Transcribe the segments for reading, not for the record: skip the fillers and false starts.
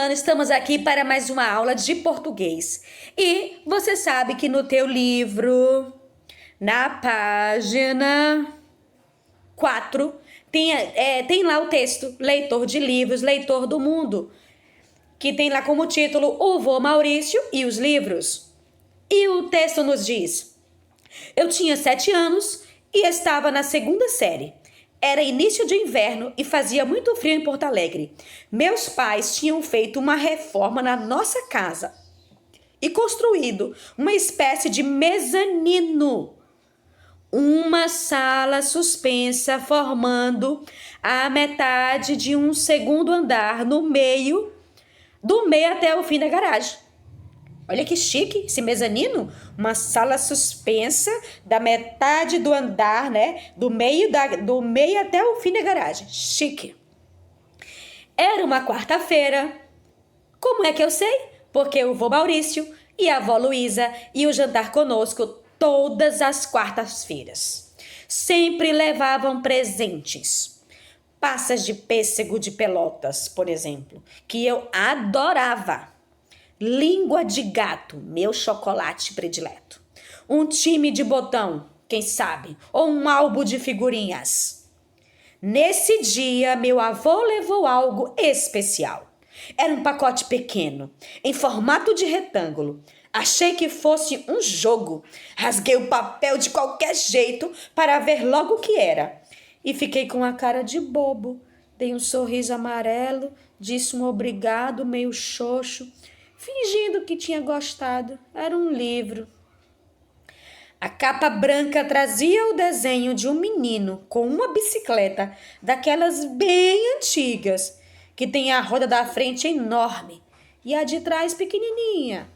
Alana, estamos aqui para mais uma aula de português. E você sabe que no teu livro, na página 4, tem lá o texto Leitor de Livros, Leitor do Mundo, que tem lá como título O Vô Maurício e os Livros. E o texto nos diz: eu tinha 7 anos e estava na 2ª série. Era início de inverno e fazia muito frio em Porto Alegre. Meus pais tinham feito uma reforma na nossa casa e construído uma espécie de mezanino, uma sala suspensa formando a metade de um 2º andar do meio até o fim da garagem. Olha que chique esse mezanino, uma sala suspensa da metade do andar, né? Do meio até o fim da garagem. Chique. Era uma quarta-feira. Como é que eu sei? Porque o vô Maurício e a avó Luísa iam jantar conosco todas as quartas-feiras. Sempre levavam presentes. Passas de pêssego de Pelotas, por exemplo, que eu adorava. Língua de gato, meu chocolate predileto. Um time de botão, quem sabe? Ou um álbum de figurinhas. Nesse dia, meu avô levou algo especial. Era um pacote pequeno, em formato de retângulo. Achei que fosse um jogo. Rasguei o papel de qualquer jeito para ver logo o que era. E fiquei com a cara de bobo. Dei um sorriso amarelo, disse um obrigado meio xoxo, fingindo que tinha gostado. Era um livro. A capa branca trazia o desenho de um menino com uma bicicleta, daquelas bem antigas, que tem a roda da frente enorme e a de trás pequenininha.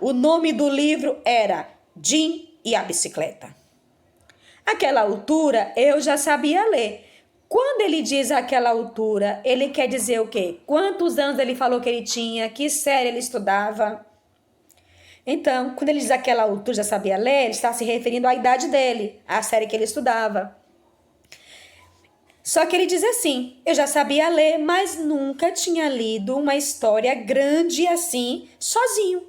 O nome do livro era Jim e a Bicicleta. Àquela altura, eu já sabia ler. Quando ele diz aquela altura, ele quer dizer o quê? Quantos anos ele falou que ele tinha? Que série ele estudava? Então, quando ele diz aquela altura, já sabia ler, ele está se referindo à idade dele, à série que ele estudava. Só que ele diz assim: eu já sabia ler, mas nunca tinha lido uma história grande assim, sozinho,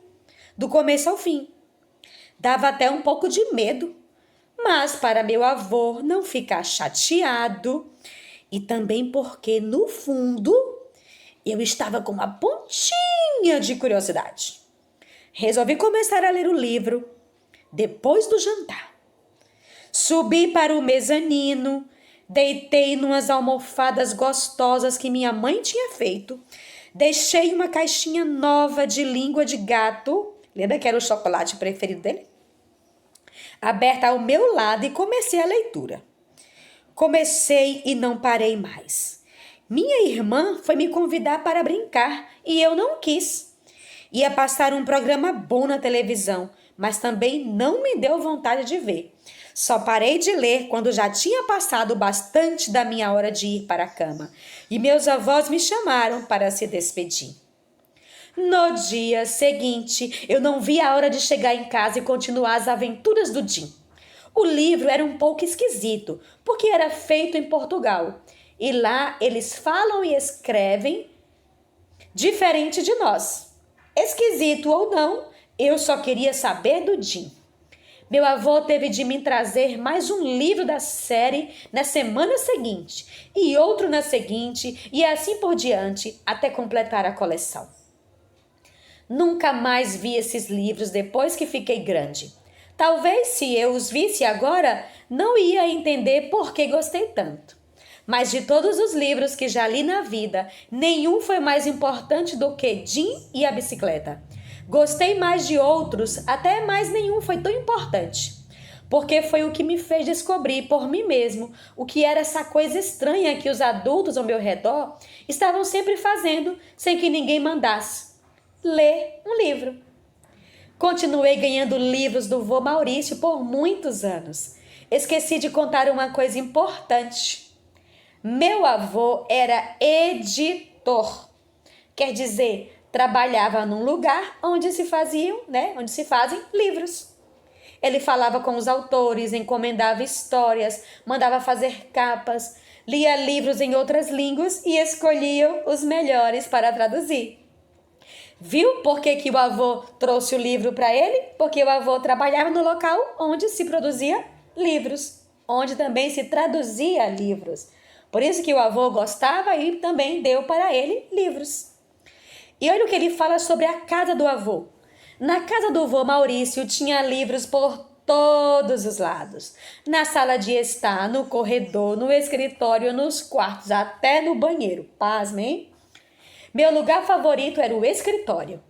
do começo ao fim. Dava até um pouco de medo. Mas para meu avô não ficar chateado, e também porque, no fundo, eu estava com uma pontinha de curiosidade. Resolvi começar a ler o livro depois do jantar. Subi para o mezanino, deitei numas almofadas gostosas que minha mãe tinha feito, deixei uma caixinha nova de língua de gato, lembra que era o chocolate preferido dele? Aberta ao meu lado e comecei a leitura. Comecei e não parei mais. Minha irmã foi me convidar para brincar e eu não quis. Ia passar um programa bom na televisão, mas também não me deu vontade de ver. Só parei de ler quando já tinha passado bastante da minha hora de ir para a cama e meus avós me chamaram para se despedir. No dia seguinte, eu não vi a hora de chegar em casa e continuar as aventuras do Jim. O livro era um pouco esquisito, porque era feito em Portugal. E lá eles falam e escrevem diferente de nós. Esquisito ou não, eu só queria saber do Jim. Meu avô teve de me trazer mais um livro da série na semana seguinte, e outro na seguinte, e assim por diante, até completar a coleção. Nunca mais vi esses livros depois que fiquei grande. Talvez se eu os visse agora, não ia entender por que gostei tanto. Mas de todos os livros que já li na vida, nenhum foi mais importante do que Jim e a Bicicleta. Gostei mais de outros, até mais nenhum foi tão importante. Porque foi o que me fez descobrir por mim mesmo o que era essa coisa estranha que os adultos ao meu redor estavam sempre fazendo sem que ninguém mandasse. Ler um livro. Continuei ganhando livros do vô Maurício por muitos anos. Esqueci de contar uma coisa importante. Meu avô era editor. Quer dizer, trabalhava num lugar onde se fazem livros. Ele falava com os autores, encomendava histórias, mandava fazer capas, lia livros em outras línguas e escolhia os melhores para traduzir. Viu por que que o avô trouxe o livro para ele? Porque o avô trabalhava no local onde se produzia livros, onde também se traduzia livros. Por isso que o avô gostava e também deu para ele livros. E olha o que ele fala sobre a casa do avô. Na casa do avô Maurício tinha livros por todos os lados. Na sala de estar, no corredor, no escritório, nos quartos, até no banheiro. Pasmem. Meu lugar favorito era o escritório.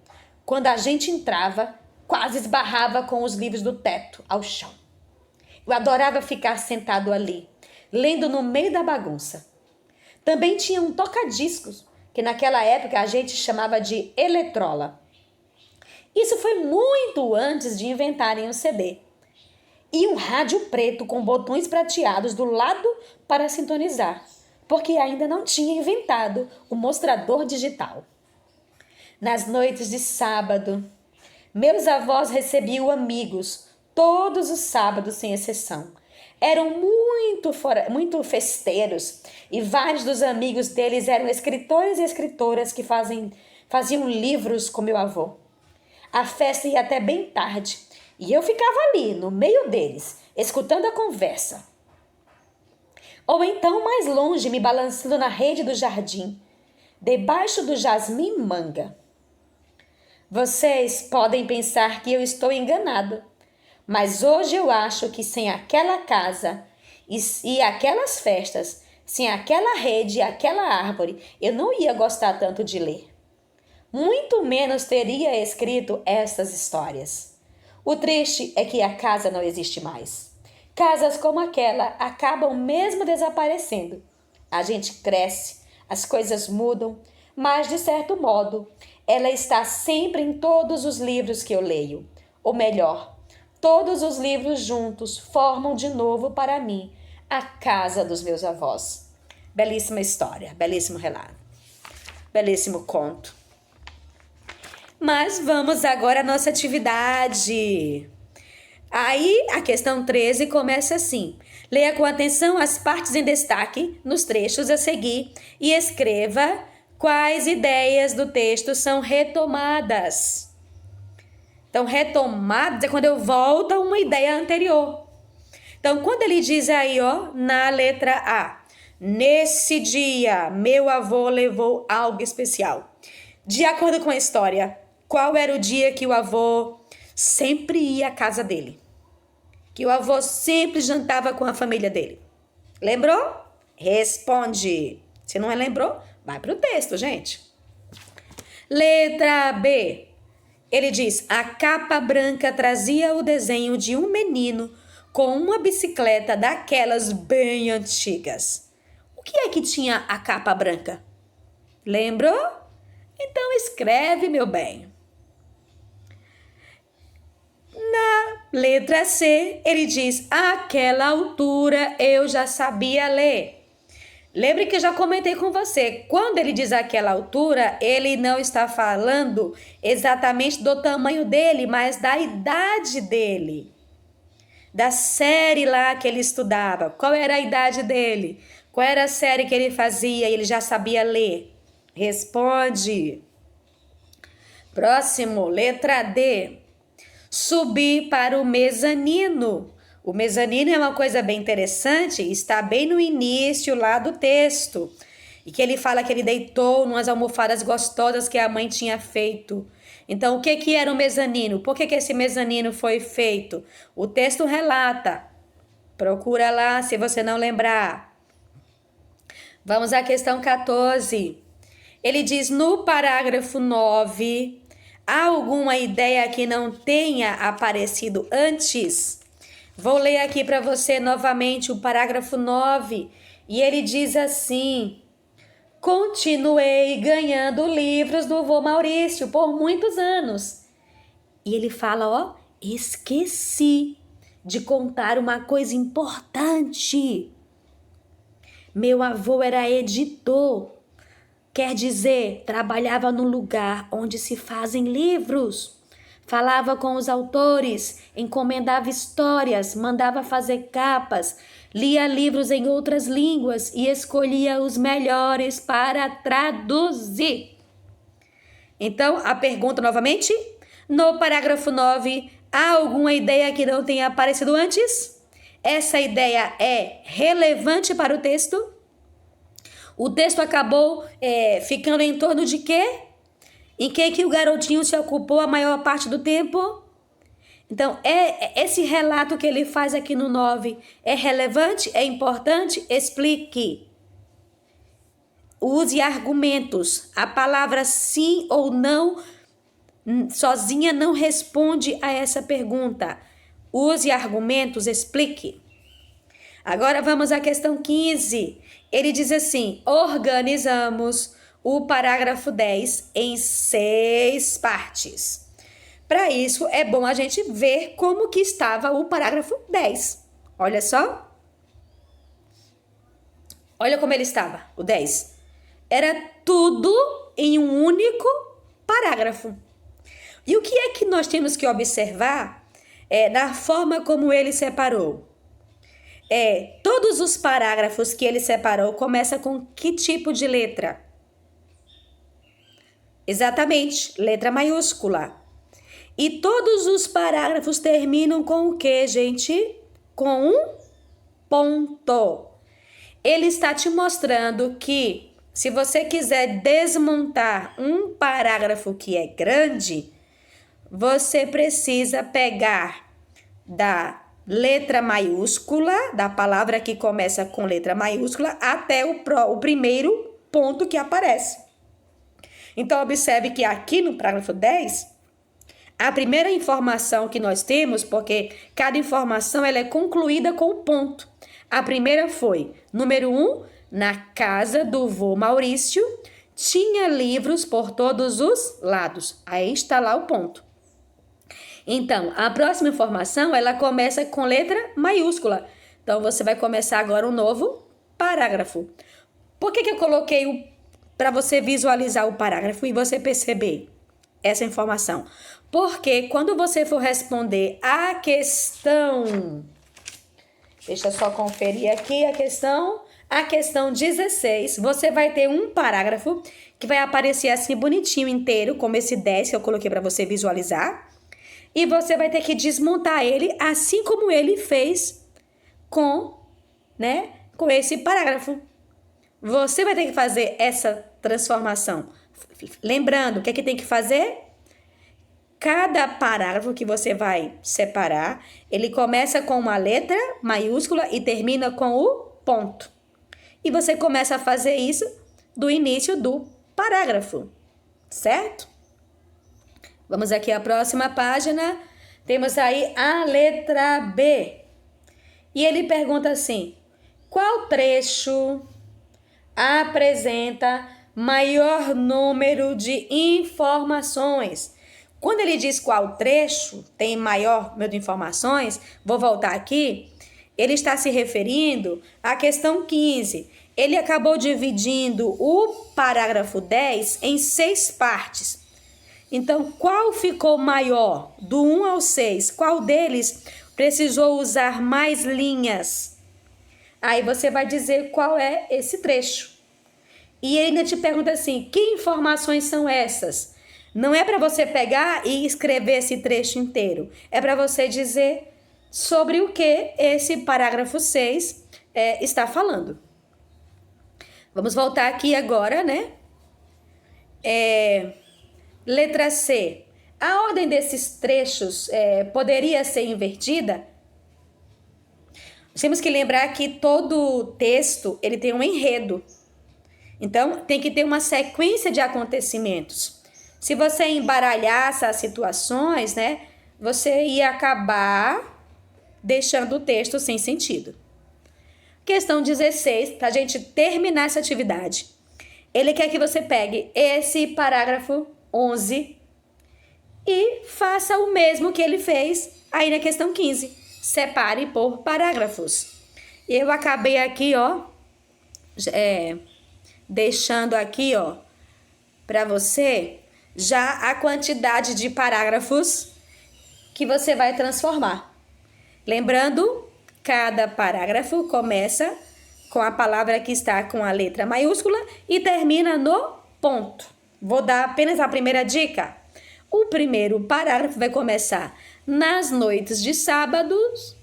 Quando a gente entrava, quase esbarrava com os livros do teto ao chão. Eu adorava ficar sentado ali, lendo no meio da bagunça. Também tinha um toca-discos, que naquela época a gente chamava de eletrola. Isso foi muito antes de inventarem o CD. E um rádio preto com botões prateados do lado para sintonizar, porque ainda não tinha inventado o mostrador digital. Nas noites de sábado, meus avós recebiam amigos, todos os sábados sem exceção. Eram muito festeiros e vários dos amigos deles eram escritores e escritoras que faziam livros com meu avô. A festa ia até bem tarde e eu ficava ali, no meio deles, escutando a conversa. Ou então mais longe, me balançando na rede do jardim, debaixo do jasmim manga. Vocês podem pensar que eu estou enganado, mas hoje eu acho que sem aquela casa e aquelas festas, sem aquela rede e aquela árvore, eu não ia gostar tanto de ler. Muito menos teria escrito essas histórias. O triste é que a casa não existe mais. Casas como aquela acabam mesmo desaparecendo. A gente cresce, as coisas mudam, mas de certo modo, ela está sempre em todos os livros que eu leio. Ou melhor, todos os livros juntos formam de novo para mim a casa dos meus avós. Belíssima história, belíssimo relato, belíssimo conto. Mas vamos agora à nossa atividade. Aí a questão 13 começa assim. Leia com atenção as partes em destaque nos trechos a seguir e escreva quais ideias do texto são retomadas. Então, retomadas é quando eu volto a uma ideia anterior. Então, quando ele diz aí, ó, na letra A, nesse dia, meu avô levou algo especial. De acordo com a história, qual era o dia que o avô sempre ia à casa dele? Que o avô sempre jantava com a família dele? Lembrou? Responde. Se não lembrou, vai para o texto, gente. Letra B. Ele diz, a capa branca trazia o desenho de um menino com uma bicicleta daquelas bem antigas. O que é que tinha a capa branca? Lembrou? Então escreve, meu bem. Na letra C, ele diz, àquela altura eu já sabia ler. Lembre que eu já comentei com você, quando ele diz aquela altura, ele não está falando exatamente do tamanho dele, mas da idade dele. Da série lá que ele estudava. Qual era a idade dele? Qual era a série que ele fazia e ele já sabia ler? Responde. Próximo, letra D. Subir para o mezanino. O mezanino é uma coisa bem interessante, está bem no início lá do texto. E que ele fala que ele deitou numas almofadas gostosas que a mãe tinha feito. Então, o que era o mezanino? Por que esse mezanino foi feito? O texto relata. Procura lá se você não lembrar. Vamos à questão 14. Ele diz no parágrafo 9, há alguma ideia que não tenha aparecido antes? Vou ler aqui para você novamente o parágrafo 9. E ele diz assim: continuei ganhando livros do vô Maurício por muitos anos. E ele fala, ó, esqueci de contar uma coisa importante. Meu avô era editor. Quer dizer, trabalhava no lugar onde se fazem livros. Falava com os autores, encomendava histórias, mandava fazer capas, lia livros em outras línguas e escolhia os melhores para traduzir. Então, a pergunta novamente, no parágrafo 9, há alguma ideia que não tenha aparecido antes? Essa ideia é relevante para o texto? O texto acabou ficando em torno de quê? Em que o garotinho se ocupou a maior parte do tempo? Então, esse relato que ele faz aqui no 9 é relevante? É importante? Explique. Use argumentos. A palavra sim ou não sozinha não responde a essa pergunta. Use argumentos, explique. Agora vamos à questão 15. Ele diz assim: organizamos o parágrafo 10 em 6 partes. Para isso, é bom a gente ver como que estava o parágrafo 10. Olha só. Olha como ele estava, o 10. Era tudo em um único parágrafo. E o que é que nós temos que observar na forma como ele separou? Todos os parágrafos que ele separou começam com que tipo de letra? Exatamente, letra maiúscula. E todos os parágrafos terminam com o que, gente? Com um ponto. Ele está te mostrando que se você quiser desmontar um parágrafo que é grande, você precisa pegar da letra maiúscula, da palavra que começa com letra maiúscula, até o primeiro ponto que aparece. Então, observe que aqui no parágrafo 10, a primeira informação que nós temos, porque cada informação ela é concluída com um ponto. A primeira foi, número 1, na casa do vô Maurício, tinha livros por todos os lados. Aí está lá o ponto. Então, a próxima informação, ela começa com letra maiúscula. Então, você vai começar agora um novo parágrafo. Por que eu coloquei para você visualizar o parágrafo e você perceber essa informação? Porque quando você for responder a questão... Deixa eu só conferir aqui a questão 16, você vai ter um parágrafo que vai aparecer assim bonitinho inteiro, como esse 10 que eu coloquei para você visualizar. E você vai ter que desmontar ele assim como ele fez com esse parágrafo. Você vai ter que fazer essa transformação. Lembrando, o que é que tem que fazer? Cada parágrafo que você vai separar, ele começa com uma letra maiúscula e termina com o ponto. E você começa a fazer isso do início do parágrafo, certo? Vamos aqui à próxima página. Temos aí a letra B. E ele pergunta assim: qual trecho apresenta maior número de informações? Quando ele diz qual trecho tem maior número de informações, vou voltar aqui, ele está se referindo à questão 15. Ele acabou dividindo o parágrafo 10 em 6 partes. Então, qual ficou maior? Do 1 ao 6, qual deles precisou usar mais linhas? Aí você vai dizer qual é esse trecho. E ele ainda te pergunta assim: que informações são essas? Não é para você pegar e escrever esse trecho inteiro. É para você dizer sobre o que esse parágrafo 6 está falando. Vamos voltar aqui agora, né? Letra C. A ordem desses trechos poderia ser invertida? Temos que lembrar que todo texto ele tem um enredo. Então, tem que ter uma sequência de acontecimentos. Se você embaralhasse as situações, você ia acabar deixando o texto sem sentido. Questão 16, para a gente terminar essa atividade. Ele quer que você pegue esse parágrafo 11 e faça o mesmo que ele fez aí na questão 15. Separe por parágrafos. Eu acabei aqui, deixando aqui, para você já a quantidade de parágrafos que você vai transformar. Lembrando, cada parágrafo começa com a palavra que está com a letra maiúscula e termina no ponto. Vou dar apenas a primeira dica. O primeiro parágrafo vai começar: nas noites de sábados,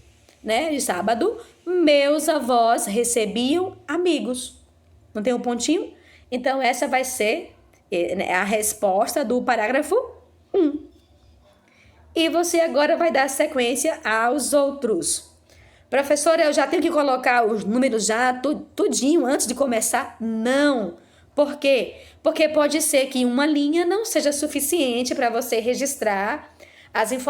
né? De sábado, meus avós recebiam amigos. Não tem um pontinho? Então, essa vai ser a resposta do parágrafo 1. E você agora vai dar sequência aos outros. Professora, eu já tenho que colocar os números já tudinho antes de começar? Não. Por quê? Porque pode ser que uma linha não seja suficiente para você registrar as informações